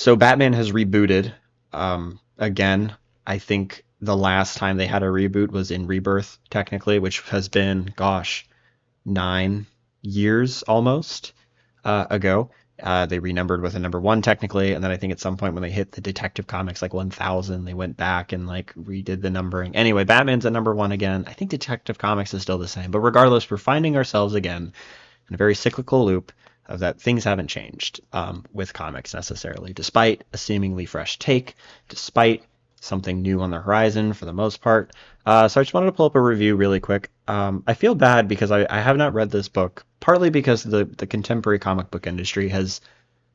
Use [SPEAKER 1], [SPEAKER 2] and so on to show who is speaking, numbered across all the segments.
[SPEAKER 1] So Batman has rebooted again. I think the last time they had a reboot was in Rebirth, technically, which has been, gosh, 9 years almost ago. They renumbered with a number one technically, and then I think at some point when they hit the Detective Comics like 1000, they went back and like redid the numbering. Anyway, Batman's at number one again. I think Detective Comics is still the same, but regardless, we're finding ourselves again in a very cyclical loop of that things haven't changed with comics necessarily, despite a seemingly fresh take, despite something new on the horizon for the most part. So I just wanted to pull up a review really quick. I feel bad because I have not read this book, partly because the contemporary comic book industry has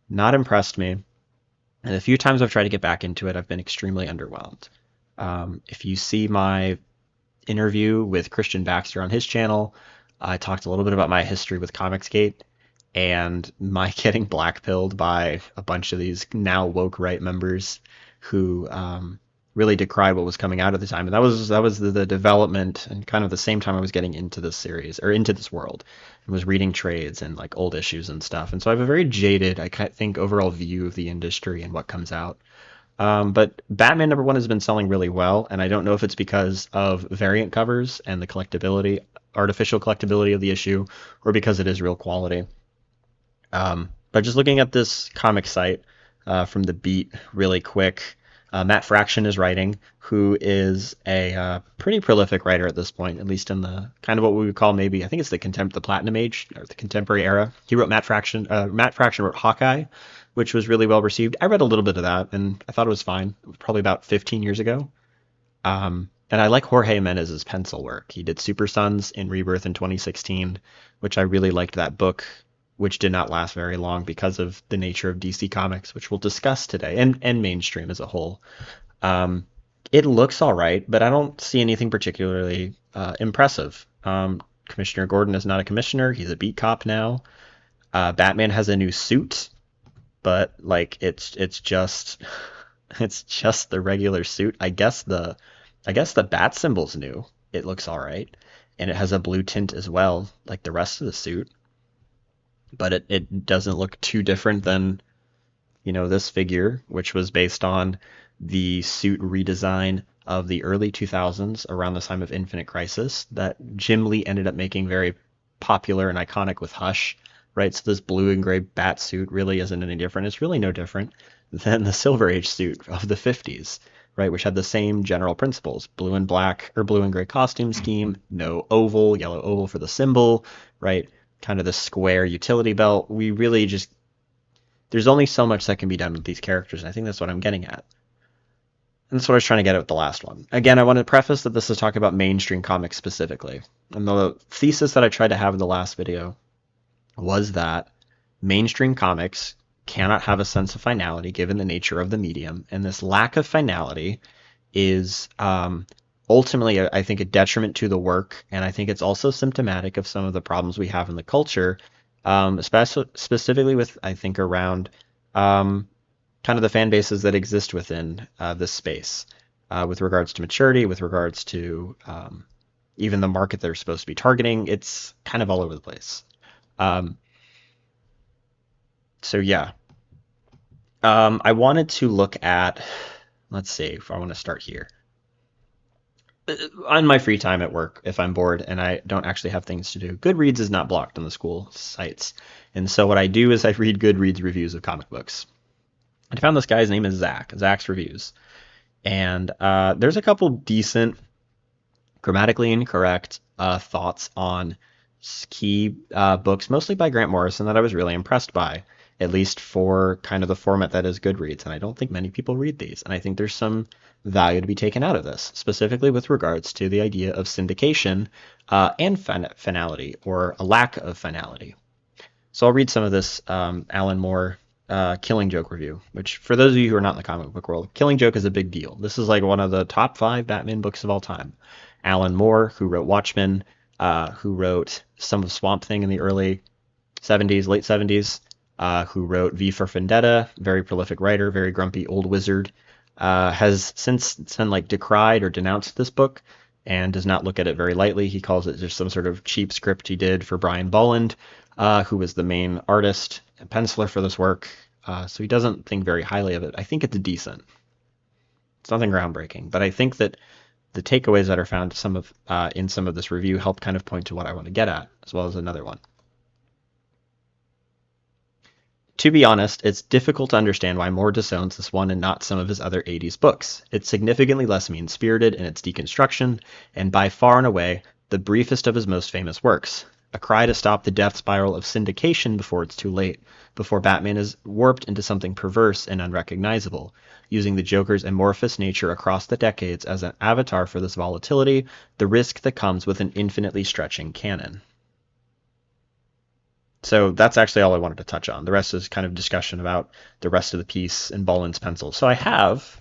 [SPEAKER 1] not impressed me. And the few times I've tried to get back into it, I've been extremely underwhelmed. If you see my interview with Christian Baxter on his channel, I talked a little bit about my history with Comicsgate and my getting blackpilled by a bunch of these now woke right members who really decried what was coming out at the time. And that was the development and kind of the same time I was getting into this series or into this world and was reading trades and like old issues and stuff. And so I have a very jaded, I think, overall view of the industry and what comes out. But Batman number one has been selling really well, and I don't know if it's because of variant covers and the collectability, artificial collectability of the issue, or because it is real quality. But just looking at this comic site from the Beat really quick, Matt Fraction is writing, who is a pretty prolific writer at this point, at least in the kind of what we would call maybe, I think it's the Platinum Age or the contemporary era. He wrote Matt Fraction. Matt Fraction wrote Hawkeye, which was really well received. I read a little bit of that and I thought it was fine. It was probably about 15 years ago. And I like Jorge Menez's pencil work. He did Super Sons in Rebirth in 2016, which I really liked that book, which did not last very long because of the nature of DC Comics, which we'll discuss today, and mainstream as a whole. It looks all right, but I don't see anything particularly impressive. Commissioner Gordon is not a commissioner; he's a beat cop now. Batman has a new suit, but like it's just it's just the regular suit. I guess the bat symbol's new. It looks all right, and it has a blue tint as well, like the rest of the suit. But it doesn't look too different than, this figure, which was based on the suit redesign of the early 2000s around the time of Infinite Crisis that Jim Lee ended up making very popular and iconic with Hush, right? So this blue and gray bat suit really isn't any different. It's really no different than the Silver Age suit of the 50s, right? Which had the same general principles: blue and black or blue and gray costume scheme, no oval, yellow oval for the symbol, right? Kind of the square utility belt. We really just, there's only so much that can be done with these characters, and I think that's what I'm getting at. And that's what I was trying to get at with the last one. Again, I want to preface that this is talking about mainstream comics specifically. And the thesis that I tried to have in the last video was that mainstream comics cannot have a sense of finality given the nature of the medium, and this lack of finality is ultimately, I think, a detriment to the work, and I think it's also symptomatic of some of the problems we have in the culture, especially specifically with, I think, around kind of the fan bases that exist within this space, with regards to maturity, with regards to even the market they're supposed to be targeting. It's kind of all over the place. So yeah, I wanted to look at, let's see if I want to start here. On my free time at work, if I'm bored and I don't actually have things to do, Goodreads is not blocked on the school sites. And so what I do is I read Goodreads reviews of comic books. And I found this guy's name is Zach's Reviews. And there's a couple decent, grammatically incorrect thoughts on key books, mostly by Grant Morrison, that I was really impressed by, at least for kind of the format that is Goodreads. And I don't think many people read these. And I think there's some value to be taken out of this, specifically with regards to the idea of syndication and finality, or a lack of finality. So I'll read some of this Alan Moore Killing Joke review, which for those of you who are not in the comic book world, Killing Joke is a big deal. This is like one of the top 5 Batman books of all time. Alan Moore, who wrote Watchmen, who wrote some of Swamp Thing in the early 70s, late 70s, who wrote V for Vendetta, very prolific writer, very grumpy old wizard, has since decried or denounced this book and does not look at it very lightly. He calls it just some sort of cheap script he did for Brian Bolland, who was the main artist and penciler for this work. So he doesn't think very highly of it. I think it's decent. It's nothing groundbreaking, but I think that the takeaways that are found in some of this review help kind of point to what I want to get at, as well as another one. To be honest, it's difficult to understand why Moore disowns this one and not some of his other 80s books. It's significantly less mean-spirited in its deconstruction, and by far and away, the briefest of his most famous works. A cry to stop the death spiral of syndication before it's too late, before Batman is warped into something perverse and unrecognizable, using the Joker's amorphous nature across the decades as an avatar for this volatility, the risk that comes with an infinitely stretching canon. So that's actually all I wanted to touch on. The rest is kind of discussion about the rest of the piece in Boland's pencil. So I have,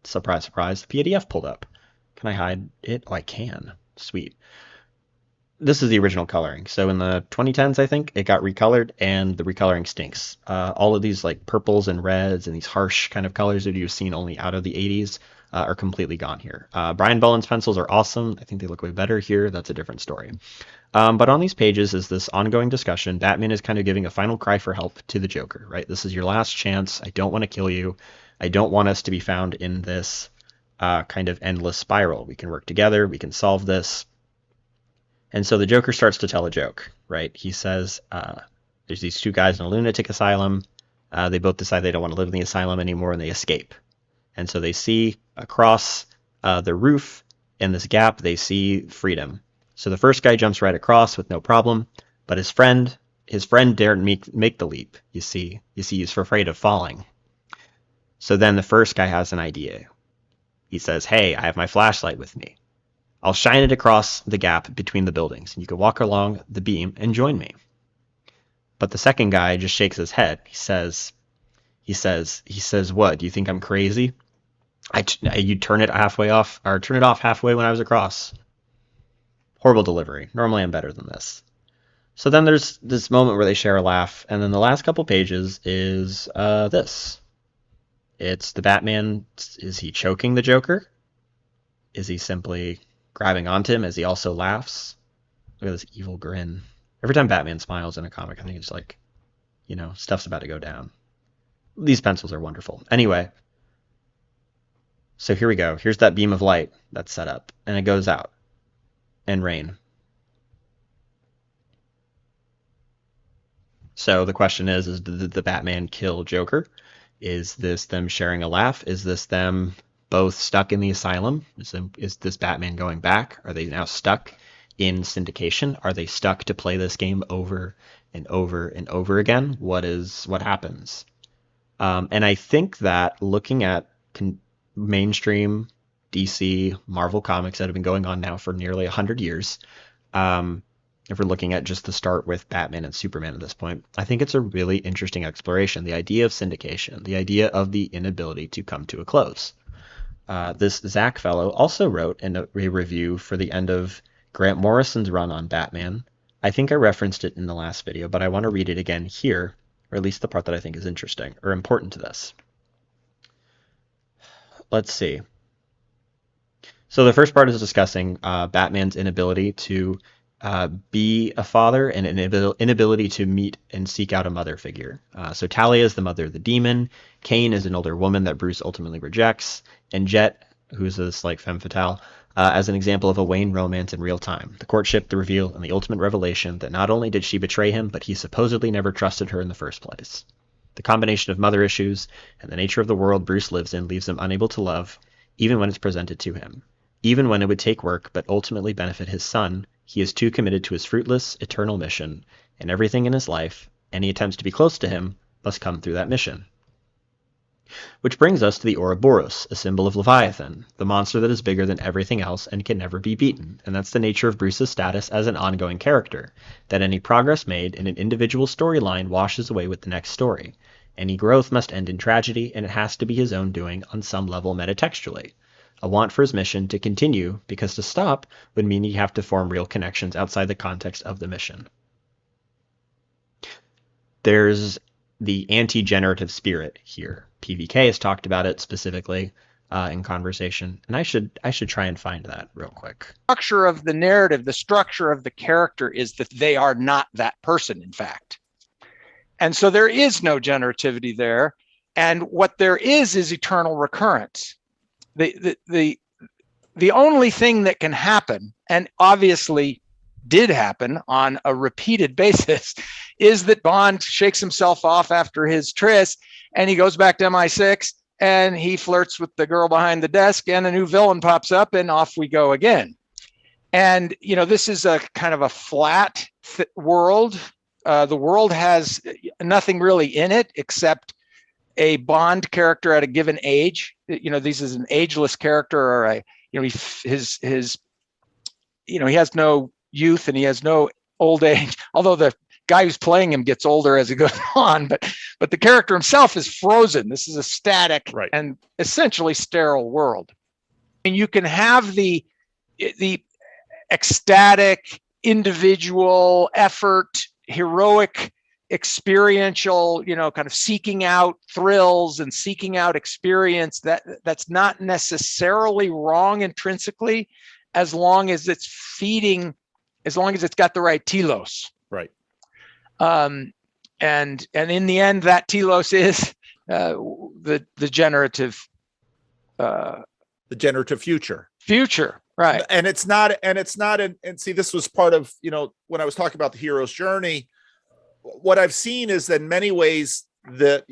[SPEAKER 1] surprise, surprise, the PDF pulled up. Can I hide it? Oh, I can. Sweet. This is the original coloring. So in the 2010s, I think, it got recolored, and the recoloring stinks. All of these like purples and reds and these harsh kind of colors that you've seen only out of the 80s are completely gone here. Brian Boland's pencils are awesome. I think they look way better here. That's a different story. But on these pages is this ongoing discussion. Batman is kind of giving a final cry for help to the Joker, right? This is your last chance. I don't want to kill you. I don't want us to be found in this kind of endless spiral. We can work together. We can solve this. And so the Joker starts to tell a joke, right? He says, there's these two guys in a lunatic asylum. They both decide they don't want to live in the asylum anymore, and they escape. And so they see across the roof in this gap, they see freedom. So the first guy jumps right across with no problem, but his friend daren't make the leap. You see, he's afraid of falling. So then the first guy has an idea. He says, hey, I have my flashlight with me. I'll shine it across the gap between the buildings, and you can walk along the beam and join me. But the second guy just shakes his head. He says, what? Do you think I'm crazy? You turn it halfway off, or turn it off halfway when I was across. Horrible delivery. Normally I'm better than this. So then there's this moment where they share a laugh, and then the last couple pages is this. It's the Batman. Is he choking the Joker? Is he simply grabbing onto him as he also laughs? Look at this evil grin. Every time Batman smiles in a comic, I think it's like, stuff's about to go down. These pencils are wonderful. Anyway, so here we go. Here's that beam of light that's set up, and it goes out. And rain. So the question is did the Batman kill Joker? Is this them sharing a laugh? Is this them both stuck in the asylum? Is this Batman going back? Are they now stuck in syndication? Are they stuck to play this game over and over and over again? What happens? And I think that looking at mainstream DC, Marvel comics that have been going on now for nearly 100 years, if we're looking at just the start with Batman and Superman at this point, I think it's a really interesting exploration. The idea of syndication, the idea of the inability to come to a close. This Zach fellow also wrote in a review for the end of Grant Morrison's run on Batman. I think I referenced it in the last video, but I want to read it again here, or at least the part that I think is interesting or important to this. Let's see. So the first part is discussing Batman's inability to be a father and an inability to meet and seek out a mother figure. So Talia is the mother of the demon. Kane is an older woman that Bruce ultimately rejects. And Jet, who's this like femme fatale, as an example of a Wayne romance in real time. The courtship, the reveal, and the ultimate revelation that not only did she betray him, but he supposedly never trusted her in the first place. The combination of mother issues and the nature of the world Bruce lives in leaves him unable to love, even when it's presented to him. Even when it would take work but ultimately benefit his son, he is too committed to his fruitless, eternal mission, and everything in his life, any attempts to be close to him, must come through that mission. Which brings us to the Ouroboros, a symbol of Leviathan, the monster that is bigger than everything else and can never be beaten, and that's the nature of Bruce's status as an ongoing character, that any progress made in an individual storyline washes away with the next story. Any growth must end in tragedy, and it has to be his own doing on some level metatextually. A want for his mission to continue, because to stop would mean he'd have to form real connections outside the context of the mission. There's the anti-generative spirit here. PVK has talked about it specifically in conversation, and I should try and find that real quick.
[SPEAKER 2] Structure of the narrative, the structure of the character is that they are not that person, in fact. And so there is no generativity there. And what there is eternal recurrence. The only thing that can happen, and obviously did happen on a repeated basis, is that Bond shakes himself off after his tryst and he goes back to MI6 and he flirts with the girl behind the desk and a new villain pops up and off we go again. And, this is a kind of a flat world. The world has nothing really in it except a Bond character at a given age. This is an ageless character, or he has no youth and he has no old age, although the guy who's playing him gets older as it goes on, but the character himself is frozen. This is a static and essentially sterile world. And you can have the ecstatic, individual effort, heroic, experiential, kind of seeking out thrills and seeking out experience. That's not necessarily wrong intrinsically, as long as it's got the right telos.
[SPEAKER 3] Right.
[SPEAKER 2] And in the end, that telos is the generative.
[SPEAKER 3] The generative future.
[SPEAKER 2] Right.
[SPEAKER 3] And it's not, and see, this was part of, when I was talking about the hero's journey, what I've seen is that in many ways that,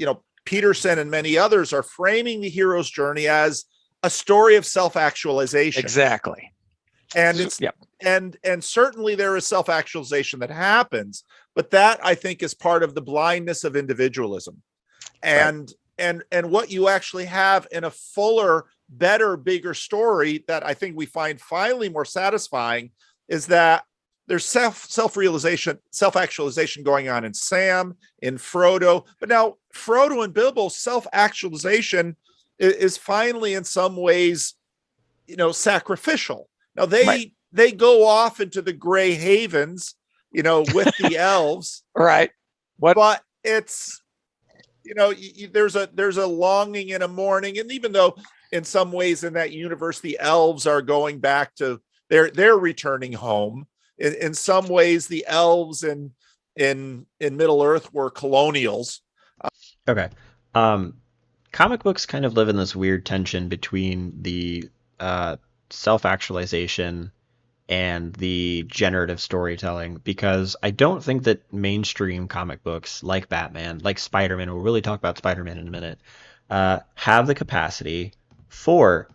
[SPEAKER 3] Peterson and many others are framing the hero's journey as a story of self-actualization.
[SPEAKER 2] Exactly.
[SPEAKER 3] And it's, and certainly there is self-actualization that happens, but that I think is part of the blindness of individualism. And what you actually have in a fuller, better, bigger story that I think we find finally more satisfying is that there's self-realization, self-actualization going on in Sam, in Frodo, but now Frodo and Bilbo's self-actualization is finally in some ways, sacrificial. Now they go off into the Grey Havens, with the elves.
[SPEAKER 2] Right.
[SPEAKER 3] But it's, there's a longing and a mourning. And even though in some ways in that universe, the elves are going back to they're returning home. In some ways, the elves in Middle Earth were colonials.
[SPEAKER 1] Okay. Comic books kind of live in this weird tension between the self-actualization and the generative storytelling, because I don't think that mainstream comic books like Batman, like Spider-Man, we'll really talk about Spider-Man in a minute, have the capacity for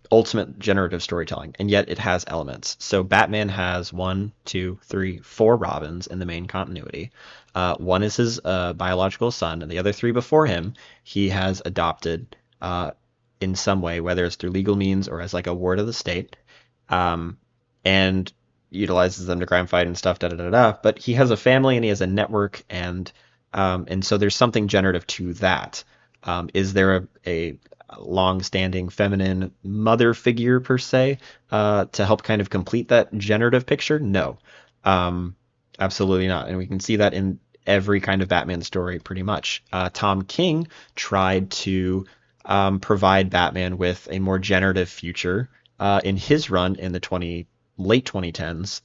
[SPEAKER 1] ultimate generative storytelling, and yet it has elements. So Batman has 1, 2, 3, 4 Robins in the main continuity. One is his biological son, and the other 3 before him he has adopted in some way, whether it's through legal means or as like a ward of the state, and utilizes them to crime fight and stuff. But he has a family and he has a network, and so there's something generative to that. Is there a long-standing feminine mother figure per se to help kind of complete that generative picture? No, absolutely not. And we can see that in every kind of Batman story pretty much. Tom King tried to provide Batman with a more generative future in his run in the late 2010s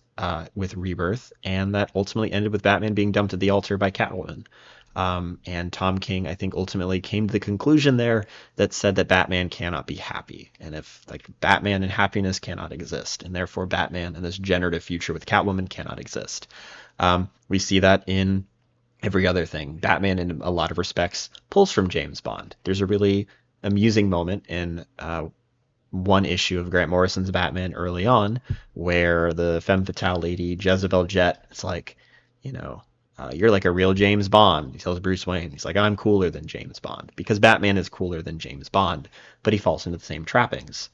[SPEAKER 1] with Rebirth, and that ultimately ended with Batman being dumped at the altar by Catwoman. And Tom King, I think, ultimately came to the conclusion there that said that Batman cannot be happy. And if Batman and happiness cannot exist, and therefore Batman and this generative future with Catwoman cannot exist. We see that in every other thing. Batman, in a lot of respects, pulls from James Bond. There's a really amusing moment in one issue of Grant Morrison's Batman early on where the femme fatale lady, Jezebel Jet, it's like, you're like a real James Bond. He tells Bruce Wayne, he's like, I'm cooler than James Bond, because Batman is cooler than James Bond, but he falls into the same trappings.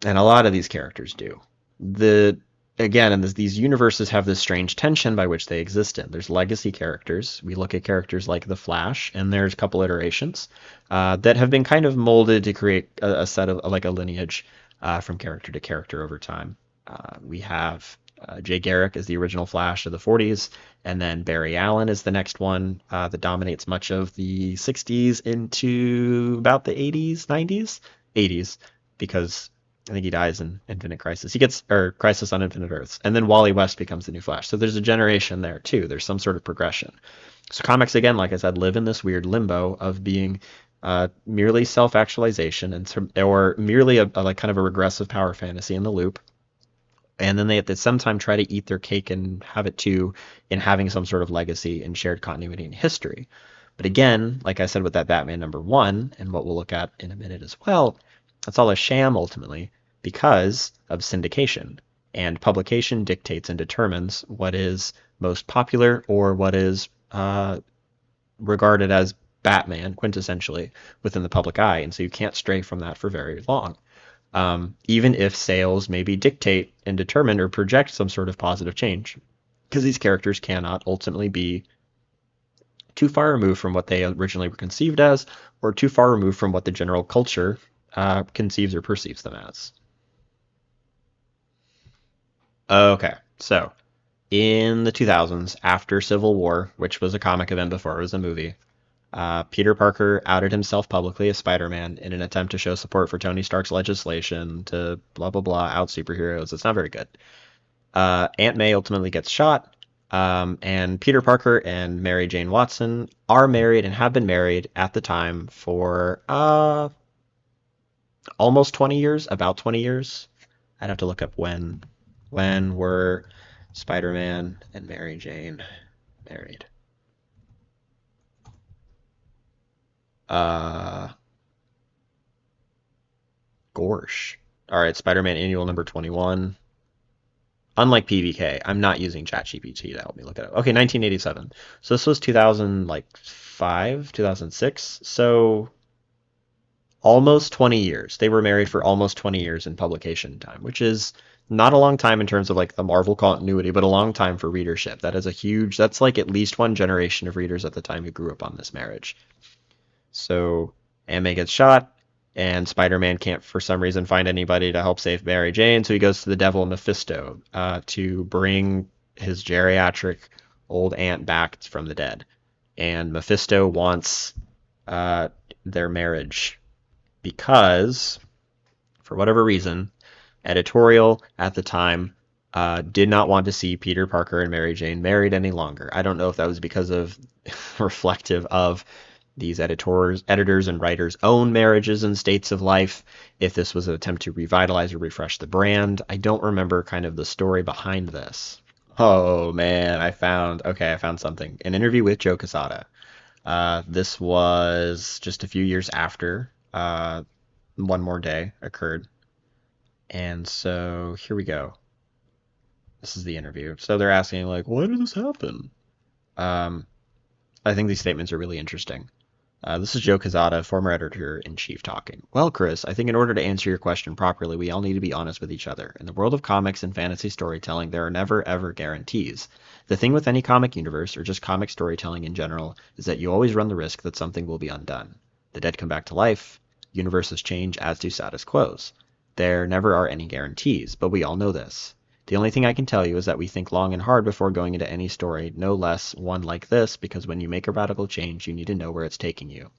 [SPEAKER 1] And a lot of these characters do. These universes have this strange tension by which they exist in. There's legacy characters. We look at characters like The Flash, and there's a couple iterations that have been kind of molded to create a set of like a lineage from character to character over time. We have Jay Garrick is the original Flash of the 40s, and then Barry Allen is the next one that dominates much of the 60s into about the 80s, 90s, 80s, because I think he dies in Infinite Crisis. He gets or Crisis on Infinite Earths, and then Wally West becomes the new Flash. So there's a generation there too. There's some sort of progression. So comics, again, like I said, live in this weird limbo of being merely self-actualization or merely a like kind of a regressive power fantasy in the loop, and then they at the same time try to eat their cake and have it too in having some sort of legacy and shared continuity in history. But again, like I said with that Batman #1, and what we'll look at in a minute as well, that's all a sham ultimately because of syndication. And publication dictates and determines what is most popular or what is regarded as Batman, quintessentially, within the public eye. And so you can't stray from that for very long. Even if sales maybe dictate and determine or project some sort of positive change, because these characters cannot ultimately be too far removed from what they originally were conceived as, or too far removed from what the general culture conceives or perceives them as. Okay, so in the 2000s, after Civil War, which was a comic event before it was a movie, Peter Parker outed himself publicly as Spider-Man in an attempt to show support for Tony Stark's legislation to blah blah blah out superheroes. It's not very good. Aunt May ultimately gets shot, and Peter Parker and Mary Jane Watson are married and have been married at the time for almost 20 years, about 20 years. I'd have to look up when were Spider-Man and Mary Jane married. Uh, Gorsh. All right, Spider-Man Annual number 21. Unlike PBK, I'm not using ChatGPT to help me look it up. Okay, 1987. So this was 2000 like 5, 2006. So almost 20 years. They were married for almost 20 years in publication time, which is not a long time in terms of like the Marvel continuity, but a long time for readership. That is a huge, that's like at least one generation of readers at the time who grew up on this marriage. So Aunt May gets shot, and Spider-Man can't, for some reason, find anybody to help save Mary Jane, so he goes to the devil Mephisto to bring his geriatric old aunt back from the dead. And Mephisto wants their marriage because, for whatever reason, editorial at the time did not want to see Peter Parker and Mary Jane married any longer. I don't know if that was because of reflective of these editors and writers' own marriages and states of life, if this was an attempt to revitalize or refresh the brand. I don't remember kind of the story behind this. Oh man, I found something. An interview with Joe Quesada. This was just a few years after One More Day occurred. And so here we go. This is the interview. So they're asking, like, why did this happen? I think these statements are really interesting. This is Joe Quesada, former editor-in-chief, talking. Well, Chris, I think in order to answer your question properly, we all need to be honest with each other. In the world of comics and fantasy storytelling, there are never, ever guarantees. The thing with any comic universe, or just comic storytelling in general, is that you always run the risk that something will be undone. The dead come back to life, universes change, as do status quos. There never are any guarantees, but we all know this. The only thing I can tell you is that we think long and hard before going into any story, no less one like this, because when you make a radical change, you need to know where it's taking you.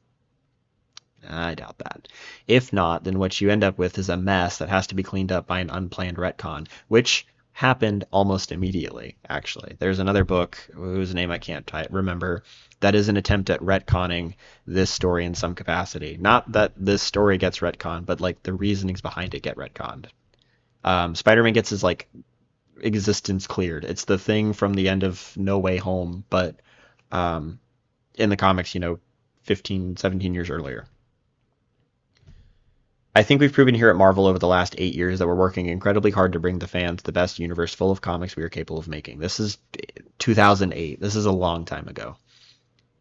[SPEAKER 1] I doubt that. If not, then what you end up with is a mess that has to be cleaned up by an unplanned retcon, which happened almost immediately, actually. There's another book, whose name I can't remember, that is an attempt at retconning this story in some capacity. Not that this story gets retconned, but like the reasonings behind it get retconned. Spider-Man gets his like existence cleared. It's the thing from the end of No Way Home, but in the comics, 15, 17 years earlier. I think we've proven here at Marvel over the last 8 years that we're working incredibly hard to bring the fans the best universe full of comics we are capable of making. This is 2008. This is a long time ago.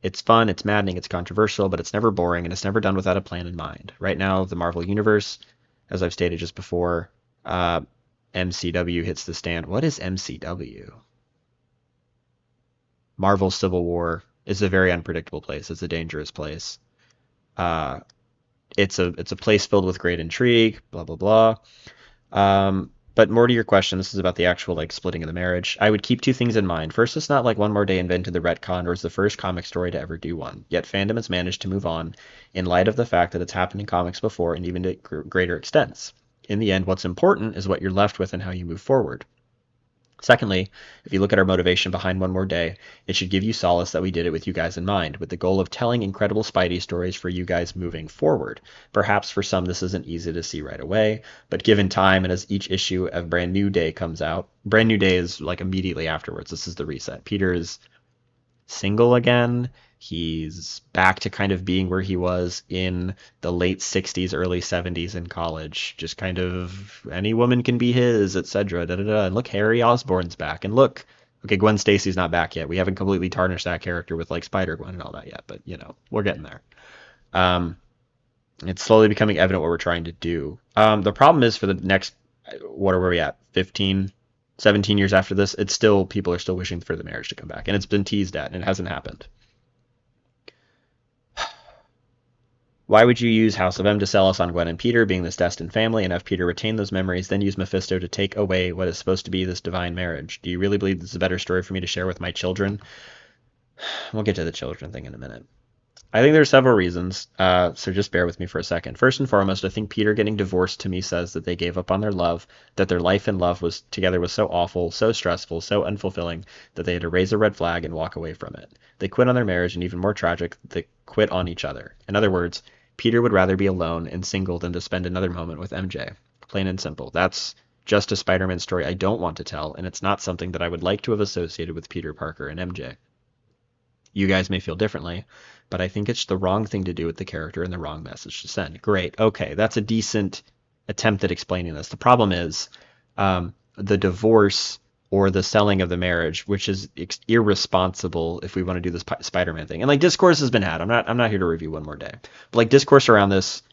[SPEAKER 1] It's fun, it's maddening, it's controversial, but it's never boring, and it's never done without a plan in mind. Right now, the Marvel Universe, as I've stated just before, MCW hits the stand. What is MCW? Marvel Civil War is a very unpredictable place. It's a dangerous place. It's a place filled with great intrigue, blah blah blah. But more to your question, this is about the actual like splitting of the marriage. I would keep two things in mind. First, it's not like One More Day invented the retcon or is the first comic story to ever do one. Yet fandom has managed to move on in light of the fact that it's happened in comics before and even to greater extents. in the end, what's important is what you're left with and how you move forward. Secondly, if you look at our motivation behind One More Day, it should give you solace that we did it with you guys in mind, with the goal of telling incredible Spidey stories for you guys moving forward. Perhaps for some this isn't easy to see right away, but given time and as each issue of Brand New Day comes out, Brand New Day is like immediately afterwards. This is the reset. Peter is single again. He's back to kind of being where he was in the late 60s, early 70s in college. Just kind of any woman can be his, etc. Da, da, da. And look, Harry Osborn's back. And look, okay, Gwen Stacy's not back yet. We haven't completely tarnished that character with like Spider-Gwen and all that yet, but we're getting there. It's slowly becoming evident what we're trying to do. The problem is for the next, what are we at? 15, 17 years after this, it's still, people are still wishing for the marriage to come back. And it's been teased at and it hasn't happened. Why would you use House of M to sell us on Gwen and Peter being this destined family and have Peter retain those memories, then use Mephisto to take away what is supposed to be this divine marriage? Do you really believe this is a better story for me to share with my children? We'll get to the children thing in a minute. I think there are several reasons, so just bear with me for a second. First and foremost, I think Peter getting divorced to me says that they gave up on their love, that their life in love was together was so awful, so stressful, so unfulfilling, that they had to raise a red flag and walk away from it. They quit on their marriage, and even more tragic, they quit on each other. In other words, Peter would rather be alone and single than to spend another moment with MJ. Plain and simple. That's just a Spider-Man story I don't want to tell, and it's not something that I would like to have associated with Peter Parker and MJ. You guys may feel differently, but I think it's the wrong thing to do with the character and the wrong message to send. Great. Okay, that's a decent attempt at explaining this. The problem is the divorce or the selling of the marriage, which is irresponsible if we want to do this Spider-Man thing. And like discourse has been had. I'm not here to review One More Day. But like discourse around this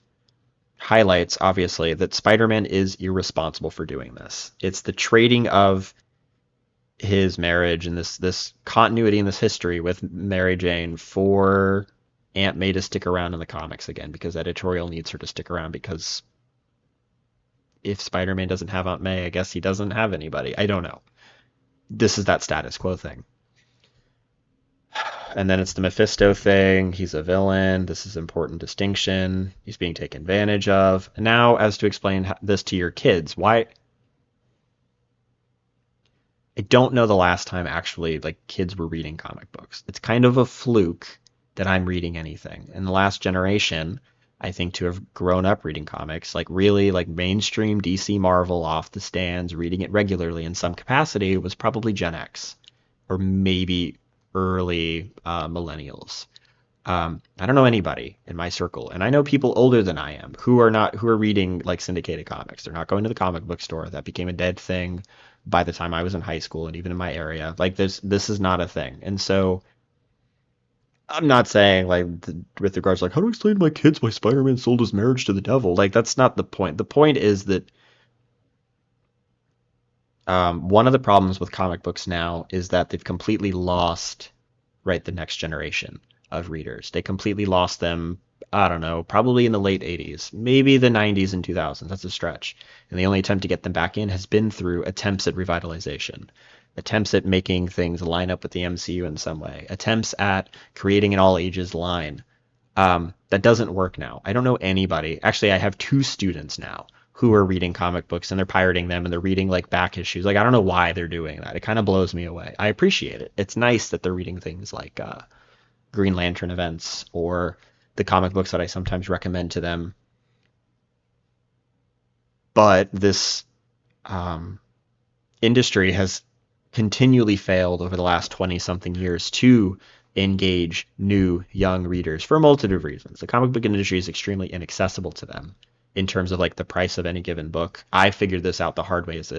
[SPEAKER 1] highlights obviously that Spider-Man is irresponsible for doing this. It's the trading of his marriage and this continuity in this history with Mary Jane for Aunt May to stick around in the comics again because editorial needs her to stick around because if Spider-Man doesn't have Aunt May, I guess he doesn't have anybody. I don't know. This is that status quo thing. And then it's the Mephisto thing. He's a villain. This is an important distinction. He's being taken advantage of. And now, as to explain this to your kids, why... I don't know the last time actually like kids were reading comic books. It's kind of a fluke that I'm reading anything. In the last generation, I think to have grown up reading comics, like really like mainstream DC Marvel off the stands, reading it regularly in some capacity was probably Gen X or maybe early millennials. I don't know anybody in my circle, and I know people older than I am who are reading like syndicated comics. They're not going to the comic book store. That became a dead thing by the time I was in high school and even in my area. Like this is not a thing. And so I'm not saying like with regards like how to explain to my kids why Spider-Man sold his marriage to the devil. Like that's not the point. The point is that one of the problems with comic books now is that they've completely lost the next generation of readers. They completely lost them, I don't know, probably in the late 80s, maybe the 90s and 2000s. That's a stretch. And the only attempt to get them back in has been through attempts at revitalization, attempts at making things line up with the MCU in some way, attempts at creating an all ages line. That doesn't work now. I don't know anybody. Actually, I have 2 students now who are reading comic books and they're pirating them and they're reading like back issues. Like, I don't know why they're doing that. It kind of blows me away. I appreciate it. It's nice that they're reading things like Green Lantern events or the comic books that I sometimes recommend to them. But this industry has continually failed over the last 20-something years to engage new young readers for a multitude of reasons. The comic book industry is extremely inaccessible to them in terms of like the price of any given book. I figured this out the hard way as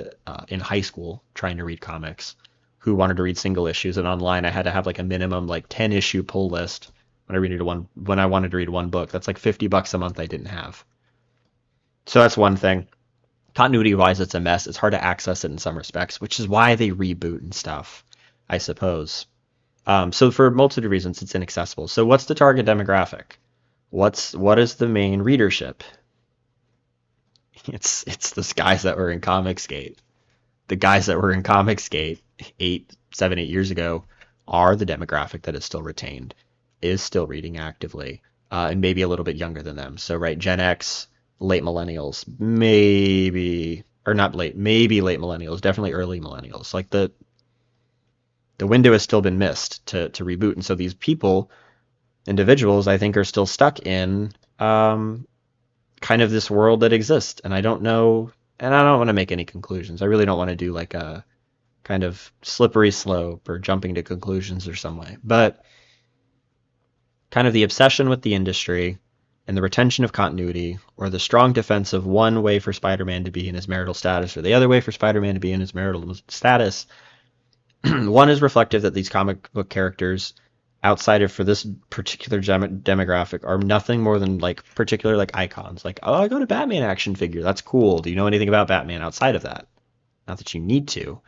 [SPEAKER 1] in high school trying to read comics. Who wanted to read single issues, and online I had to have like a minimum like 10 issue pull list when I wanted to read one book. That's like $50 a month I didn't have. So that's one thing. Continuity wise, it's a mess. It's hard to access it in some respects, which is why they reboot and stuff, I suppose. So for a multitude of reasons, it's inaccessible. So what's the target demographic? What is the main readership? It's the guys that were in Comicsgate. The guys that were in Comicsgate 7, 8 years ago are the demographic that is still retained, is still reading actively, and maybe a little bit younger than them. So, right, Gen X late millennials, maybe, or not late, maybe late millennials, definitely early millennials. Like the window has still been missed to reboot, and so these individuals, I think, are still stuck in kind of this world that exists, and I don't know, and I don't want to make any conclusions. I really don't want to do like a kind of slippery slope or jumping to conclusions or some way, but kind of the obsession with the industry and the retention of continuity, or the strong defense of one way for Spider-Man to be in his marital status or the other way for Spider-Man to be in his marital status. One is reflective that these comic book characters, outside of for this particular demographic, are nothing more than like particular like icons. Like, oh, I got a Batman action figure. That's cool. Do you know anything about Batman outside of that? Not that you need to,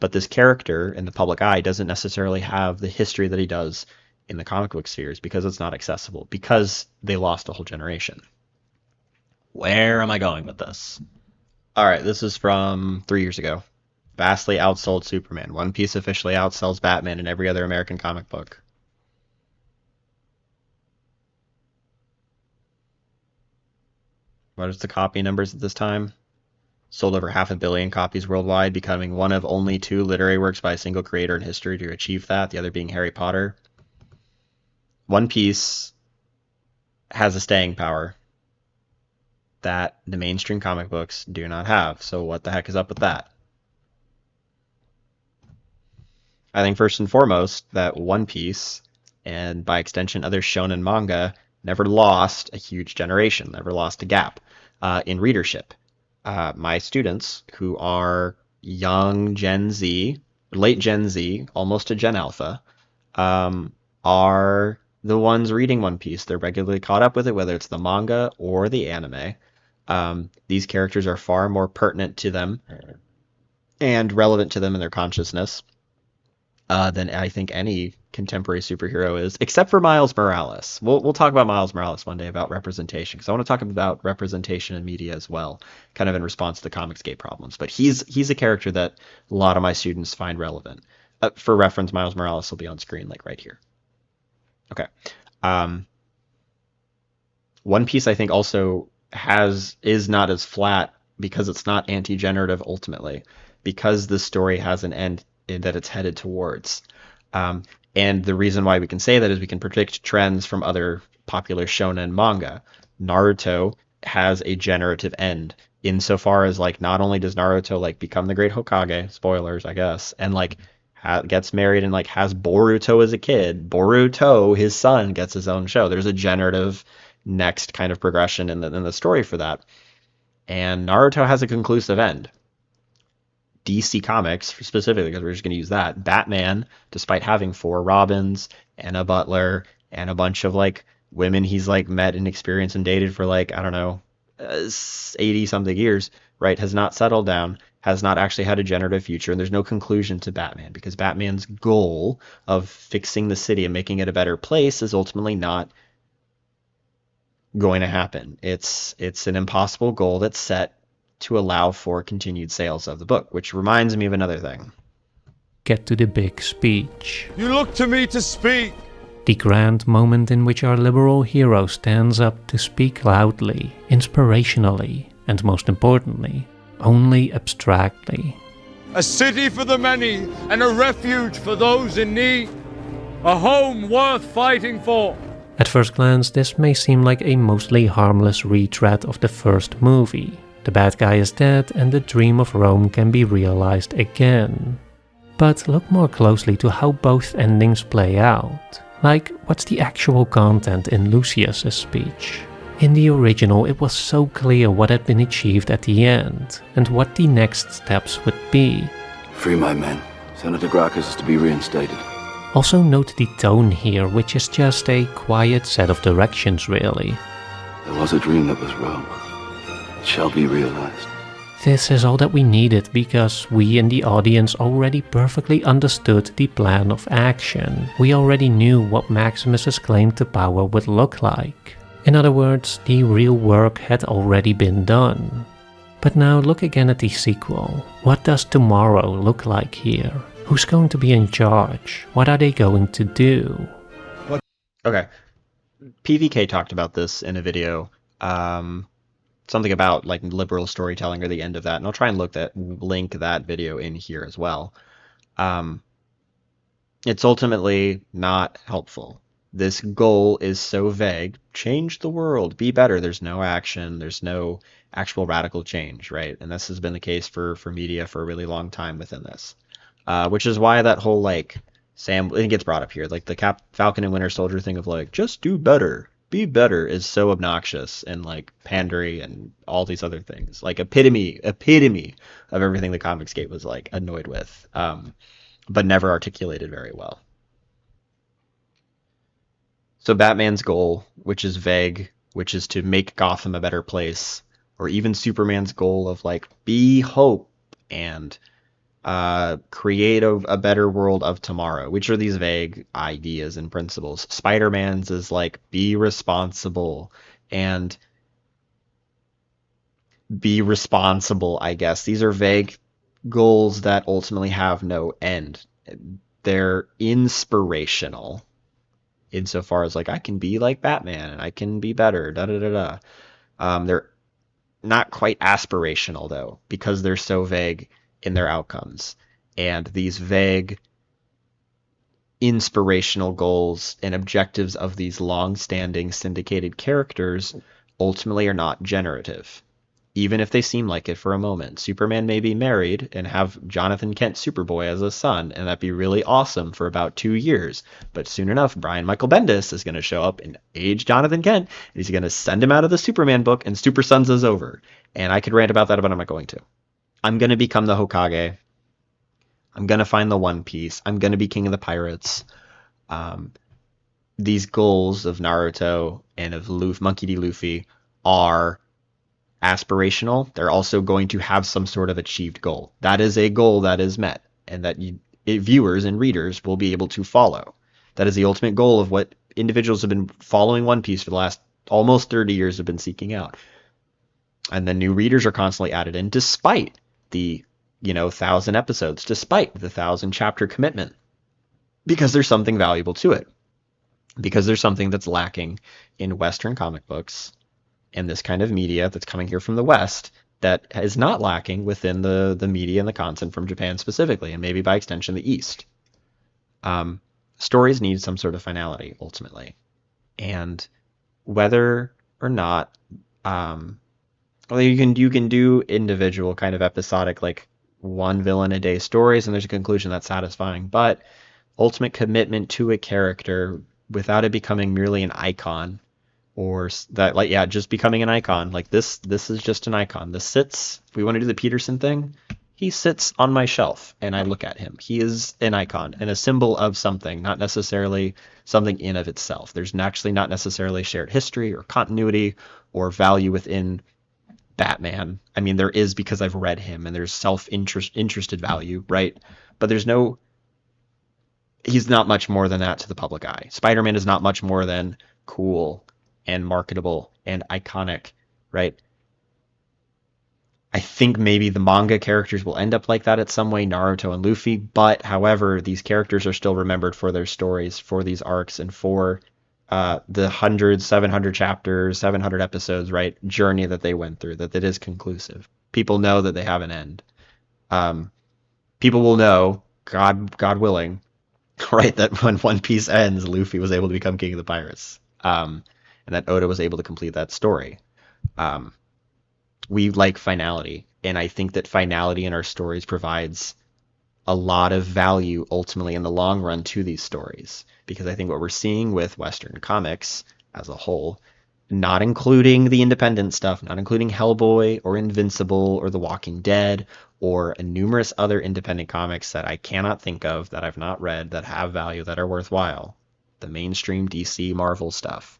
[SPEAKER 1] but this character in the public eye doesn't necessarily have the history that he does in the comic book spheres because it's not accessible, because they lost a whole generation. Where am I going with this? All right, this is from 3 years ago. Vastly outsold Superman. One Piece officially outsells Batman in every other American comic book. What is the copy numbers at this time? Sold over 500 million copies worldwide, becoming one of only 2 literary works by a single creator in history to achieve that, the other being Harry Potter. One Piece has a staying power that the mainstream comic books do not have. So what the heck is up with that? I think first and foremost that One Piece, and by extension other shonen manga, never lost a huge generation, never lost a gap in readership. My students, who are young Gen Z, late Gen Z, almost to Gen Alpha, are the ones reading One Piece. They're regularly caught up with it, whether it's the manga or the anime. These characters are far more pertinent to them and relevant to them in their consciousness than I think any contemporary superhero is, except for Miles Morales. We'll talk about Miles Morales one day about representation, because I want to talk about representation in media as well, kind of in response to the Comicsgate problems. But he's a character that a lot of my students find relevant. For reference, Miles Morales will be on screen like right here. Okay. One Piece, I think, also is not as flat because it's not anti-generative ultimately, because the story has an end that it's headed towards. And the reason why we can say that is we can predict trends from other popular shonen manga. Naruto has a generative end insofar as, like, not only does Naruto like become the great Hokage, spoilers I guess, and like gets married and like has Boruto as a kid. Boruto, his son, gets his own show. There's a generative next kind of progression in the story for that. And Naruto has a conclusive end. DC Comics, specifically, because we're just going to use that, Batman, despite having 4 Robins and a butler and a bunch of like women he's like met and experienced and dated for like, I don't know, 80 something years, right, has not settled down, has not actually had a generative future, and there's no conclusion to Batman, because Batman's goal of fixing the city and making it a better place is ultimately not going to happen. It's an impossible goal that's set to allow for continued sales of the book, which reminds me of another thing.
[SPEAKER 4] Get to the big speech.
[SPEAKER 5] You look to me to speak.
[SPEAKER 4] The grand moment in which our liberal hero stands up to speak loudly, inspirationally, and most importantly, only abstractly.
[SPEAKER 5] A city for the many and a refuge for those in need. A home worth fighting for.
[SPEAKER 4] At first glance, this may seem like a mostly harmless retread of the first movie. The bad guy is dead and the dream of Rome can be realized again. But look more closely to how both endings play out. Like, what's the actual content in Lucius's speech? In the original, it was so clear what had been achieved at the end, and what the next steps would be.
[SPEAKER 6] Free my men. Senator Gracchus is to be reinstated.
[SPEAKER 4] Also note the tone here, which is just a quiet set of directions, really.
[SPEAKER 6] There was a dream that was Rome. It shall be realized.
[SPEAKER 4] This is all that we needed, because we in the audience already perfectly understood the plan of action. We already knew what Maximus's claim to power would look like. In other words, the real work had already been done. But now look again at the sequel. What does tomorrow look like here? Who's going to be in charge? What are they going to do?
[SPEAKER 1] Okay. PVK talked about this in a video something about like liberal storytelling or the end of that, and I'll try and link that video in here as well. It's ultimately not helpful. This goal is so vague. Change the world, be better. There's no action. There's no actual radical change, right? And this has been the case for media for a really long time within this, which is why that whole like Sam, it gets brought up here, like the Falcon and Winter Soldier thing of like just do better, be better, is so obnoxious and like pandery and all these other things, like epitome of everything the Comicsgate was like annoyed with. But never articulated very well. So Batman's goal, which is vague, which is to make Gotham a better place, or even Superman's goal of like be hope and create a better world of tomorrow, which are these vague ideas and principles. Spider-Man's is like be responsible and be responsible, I guess. These are vague goals that ultimately have no end. They're inspirational insofar as like I can be like Batman and I can be better. Da da da da. They're not quite aspirational though, because they're so vague in their outcomes. And these vague inspirational goals and objectives of these long-standing syndicated characters ultimately are not generative, even if they seem like it for a moment. Superman may be married and have Jonathan Kent Superboy as a son, and that'd be really awesome for about 2 years. But soon enough, Brian Michael Bendis is going to show up and age Jonathan Kent, and he's going to send him out of the Superman book, and Super Sons is over. And I could rant about that, but I'm not going to. I'm going to become the Hokage. I'm going to find the One Piece. I'm going to be King of the Pirates. These goals of Naruto and of Monkey D. Luffy are aspirational. They're also going to have some sort of achieved goal. That is a goal that is met, and that viewers and readers will be able to follow. That is the ultimate goal of what individuals have been following One Piece for the last almost 30 years have been seeking out. And then new readers are constantly added in, despite the 1,000 episodes, despite the 1,000 chapter commitment, because there's something valuable to it, because there's something that's lacking in Western comic books and this kind of media that's coming here from the West that is not lacking within the media and the content from Japan specifically, and maybe by extension the East. Stories need some sort of finality ultimately, and whether or not, you can do individual kind of episodic, like one villain a day stories, and there's a conclusion that's satisfying, but ultimate commitment to a character without it becoming merely an icon. Or that, like, yeah, just becoming an icon. Like this is just an icon. This sits, if we want to do the Peterson thing, he sits on my shelf and I look at him. He is an icon and a symbol of something, not necessarily something in of itself. There's actually not necessarily shared history or continuity or value within Batman. I mean, there is, because I've read him, and there's interested value, right? But he's not much more than that to the public eye. Spider-Man is not much more than cool and marketable and iconic, right? I think maybe the manga characters will end up like that at some way, Naruto and Luffy, but however, these characters are still remembered for their stories, for these arcs, and for the 700 chapters, 700 episodes, right, journey that they went through, that it is conclusive. People know that they have an end. People will know, God willing, right, that when One Piece ends, Luffy was able to become King of the Pirates. And that Oda was able to complete that story. We like finality, and I think that finality in our stories provides a lot of value ultimately in the long run to these stories, because I think what we're seeing with Western comics as a whole, not including the independent stuff, not including Hellboy or Invincible or The Walking Dead or numerous other independent comics that I cannot think of, that I've not read, that have value, that are worthwhile, the mainstream DC Marvel stuff,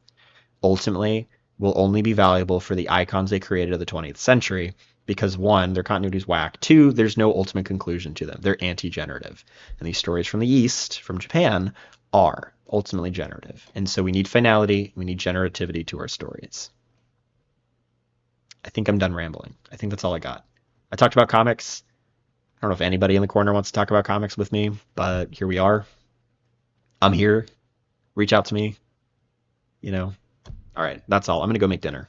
[SPEAKER 1] ultimately will only be valuable for the icons they created of the 20th century, because one, their continuity is whack. Two, there's no ultimate conclusion to them. They're anti-generative. And these stories from the East, from Japan, are ultimately generative. And so we need finality, we need generativity to our stories. I think I'm done rambling. I think that's all I got. I talked about comics. I don't know if anybody in the corner wants to talk about comics with me, but here we are. I'm here. Reach out to me. All right, that's all. I'm going to go make dinner.